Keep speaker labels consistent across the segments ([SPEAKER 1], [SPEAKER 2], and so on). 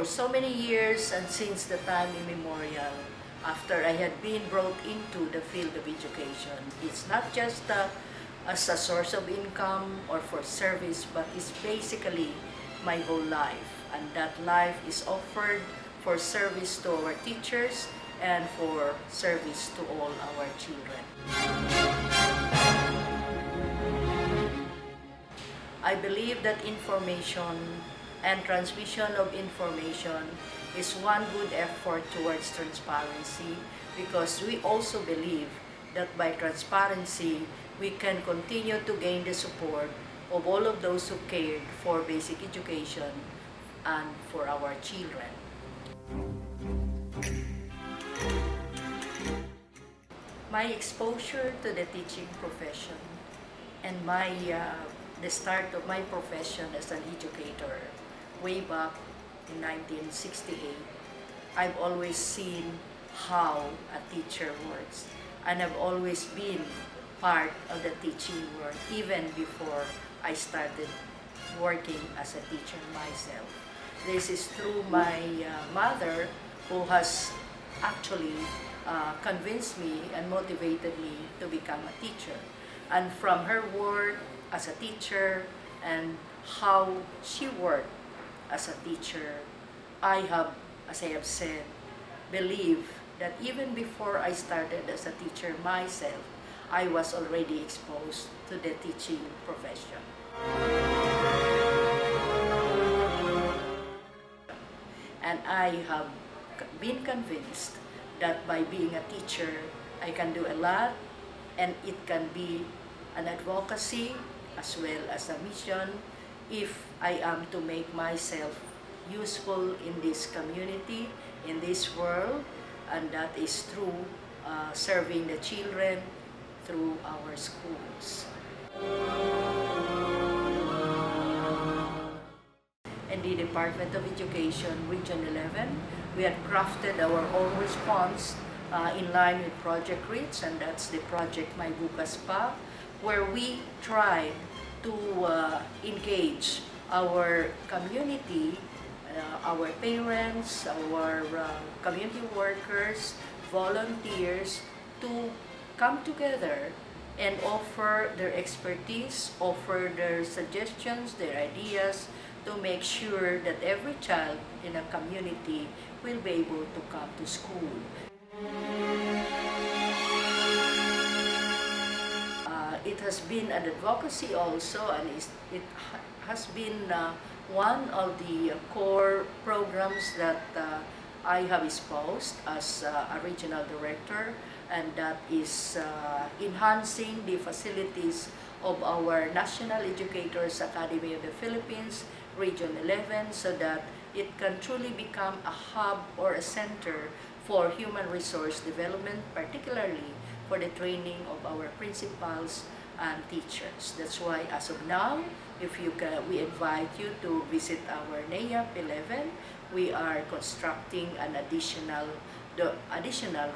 [SPEAKER 1] for so many years and since the time immemorial, after I had been brought into the field of education, it's not just as a source of income or for service, but it's basically my whole life. And that life is offered for service to our teachers and for service to all our children. I believe that information and transmission of information is one good effort towards transparency, because we also believe that by transparency, we can continue to gain the support of all of those who cared for basic education and for our children. My exposure to the teaching profession and the start of my profession as an educator way back in 1968, I've always seen how a teacher works, and I've always been part of the teaching work even before I started working as a teacher myself. This is through my mother, who has actually convinced me and motivated me to become a teacher. And from her work as a teacher and how she worked as a teacher, I have, as I have said, believe that even before I started as a teacher myself, I was already exposed to the teaching profession. And I have been convinced that by being a teacher, I can do a lot, and it can be an advocacy as well as a mission if I am to make myself useful in this community, in this world, and that is through serving the children through our schools. In the Department of Education, Region 11, we had crafted our own response in line with Project REACH, and that's the project My Bukas Pa, where we tried to engage our community, our parents, our community workers, volunteers, to come together and offer their expertise, offer their suggestions, their ideas, to make sure that every child in a community will be able to come to school. It has been an advocacy also, and it has been one of the core programs that I have espoused as a regional director, and that is enhancing the facilities of our National Educators Academy of the Philippines, Region 11, so that it can truly become a hub or a center for human resource development, particularly for the training of our principals and teachers. That's why as of now, we invite you to visit our NAEAP 11. We are constructing an additional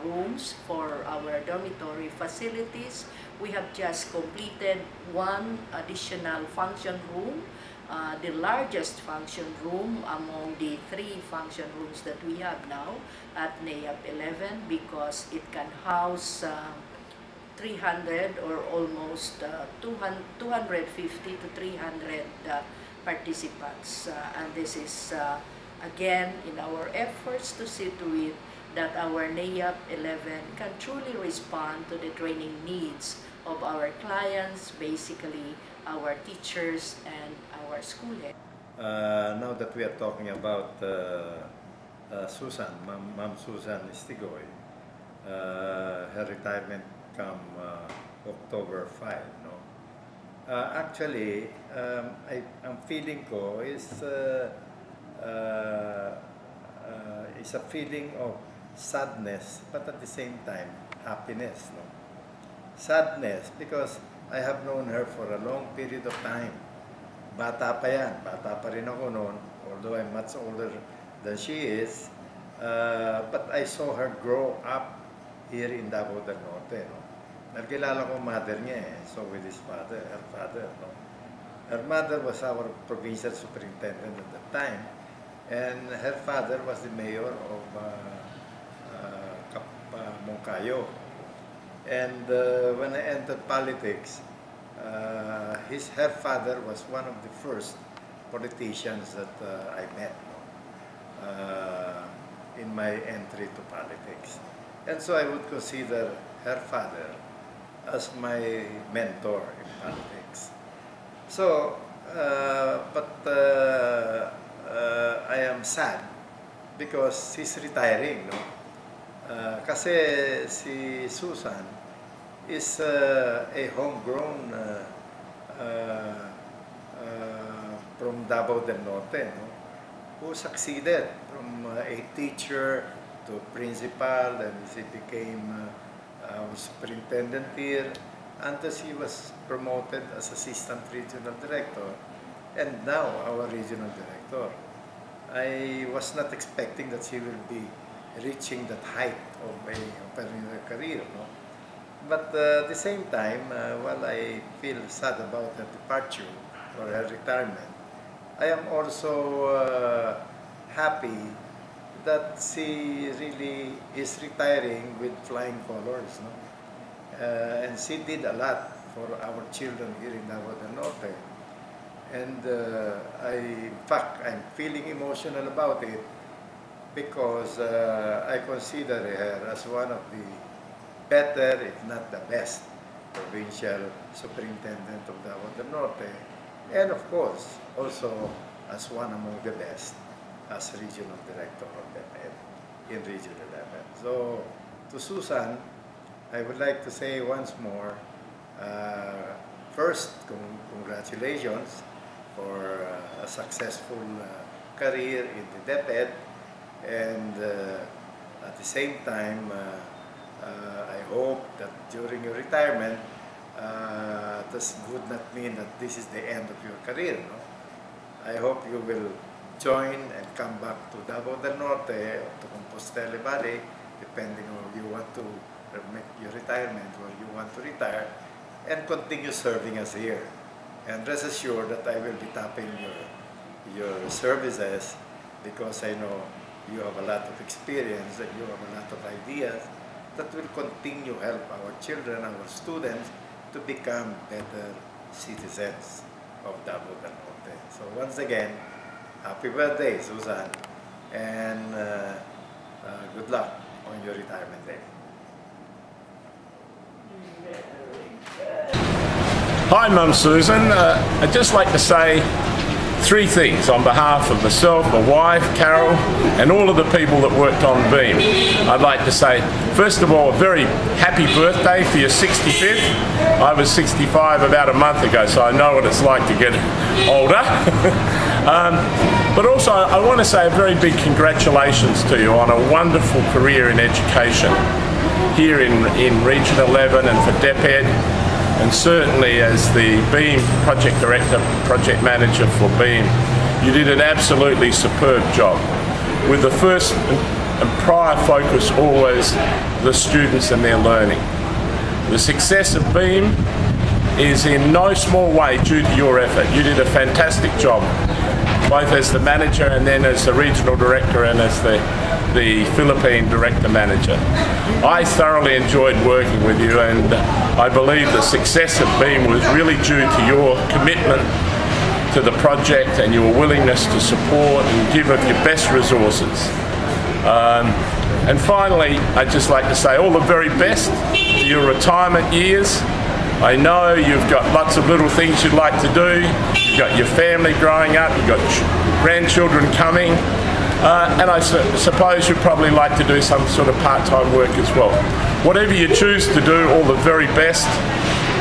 [SPEAKER 1] rooms for our dormitory facilities. We have just completed one additional function room, the largest function room among the 3 function rooms that we have now at NAEAP 11, because it can house 300 or almost 250 to 300 participants. And this is again in our efforts to see to it that our NAEAP 11 can truly respond to the training needs of our clients, basically our teachers and our school heads.
[SPEAKER 2] Now that we are talking about Susan, Ma'am Susan Estigoy, her retirement come October 5, no? Actually, ang feeling ko is a feeling of sadness, but at the same time, happiness, no? Sadness, because I have known her for a long period of time. Bata pa yan, bata pa rin ako noon, although I'm much older than she is, but I saw her grow up here in Davao del Norte, no? Nagkilala ko mother niya so with his father, her father, no? Her mother was our provincial superintendent at the time, And her father was the mayor of Moncayo. And when I entered politics, her father was one of the first politicians that I met in my entry to politics. And so I would consider her father as my mentor in politics. So, I am sad because she's retiring, no? Kasi si Susan is a homegrown from Davao del Norte, no? Who succeeded from a teacher to principal, and she became superintendent here until she was promoted as assistant regional director and now our regional director. I was not expecting that she will be reaching that height of her career, no? But at the same time, while I feel sad about her departure or her retirement, I am also happy that she really is retiring with flying colors, no? And she did a lot for our children here in Davao del Norte. And in fact, I'm feeling emotional about it because I consider her as one of the better, if not the best, provincial superintendent of Davao del Norte. And of course, also as one among the best as regional director of DepEd in Region 11. So, to Susan, I would like to say once more, first, congratulations for a successful career in the DepEd, and at the same time, I hope that during your retirement, this would not mean that this is the end of your career, no? I hope you will join and come back to Davao del Norte or to Compostela Valley, depending on you want to make your retirement or you want to retire, and continue serving us here. And rest assured that I will be tapping your services because I know you have a lot of experience and you have a lot of ideas that will continue to help our children, our students, to become better citizens of Davao del Norte. So once again, happy birthday, Susan, and good luck on your retirement day.
[SPEAKER 3] Hi, Mum Susan. I'd just like to say three things on behalf of myself, my wife, Carol, and all of the people that worked on BEAM. I'd like to say, first of all, a very happy birthday for your 65th. I was 65 about a month ago, so I know what it's like to get older. But also, I want to say a very big congratulations to you on a wonderful career in education here in Region 11 and for DepEd. And certainly as the BEAM project director, project manager for BEAM, you did an absolutely superb job with the first and prior focus always the students and their learning. The success of BEAM is in no small way due to your effort. You did a fantastic job, both as the manager and then as the regional director and as the Philippine director manager. I thoroughly enjoyed working with you, and I believe the success of BEAM was really due to your commitment to the project and your willingness to support and give of your best resources. And finally, I'd just like to say all the very best for your retirement years. I know you've got lots of little things you'd like to do. You've got your family growing up, you've got grandchildren coming. And I suppose you'd probably like to do some sort of part-time work as well. Whatever you choose to do, all the very best.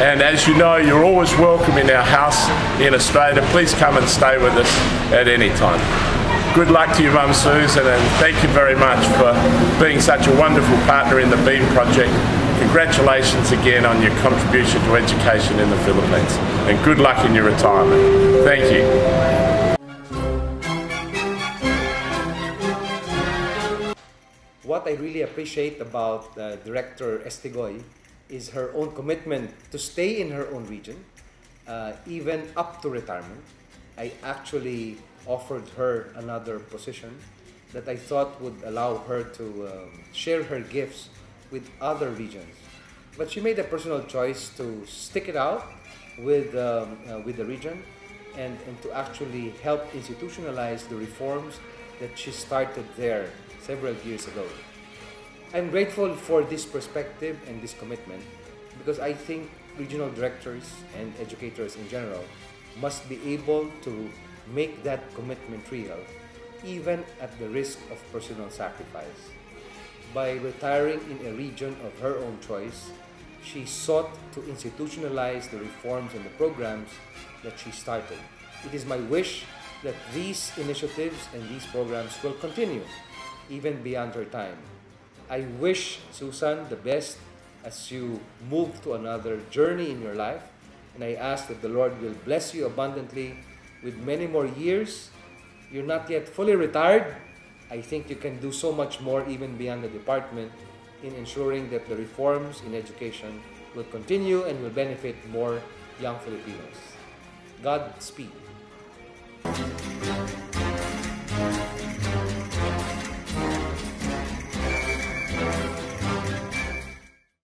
[SPEAKER 3] And as you know, you're always welcome in our house in Australia. Please come and stay with us at any time. Good luck to you, Mum Susan, and thank you very much for being such a wonderful partner in the BEAM project. Congratulations again on your contribution to education in the Philippines, and good luck in your retirement. Thank you.
[SPEAKER 4] What I really appreciate about Director Estigoy is her own commitment to stay in her own region, even up to retirement. I actually offered her another position that I thought would allow her to share her gifts with other regions. But she made a personal choice to stick it out with the region and to actually help institutionalize the reforms that she started there several years ago. I'm grateful for this perspective and this commitment because I think regional directors and educators in general must be able to make that commitment real, even at the risk of personal sacrifice. By retiring in a region of her own choice, she sought to institutionalize the reforms and the programs that she started. It is my wish that these initiatives and these programs will continue, even beyond her time. I wish Susan the best as you move to another journey in your life, and I ask that the Lord will bless you abundantly with many more years. You're not yet fully retired. I think you can do so much more even beyond the department in ensuring that the reforms in education will continue and will benefit more young Filipinos. Godspeed.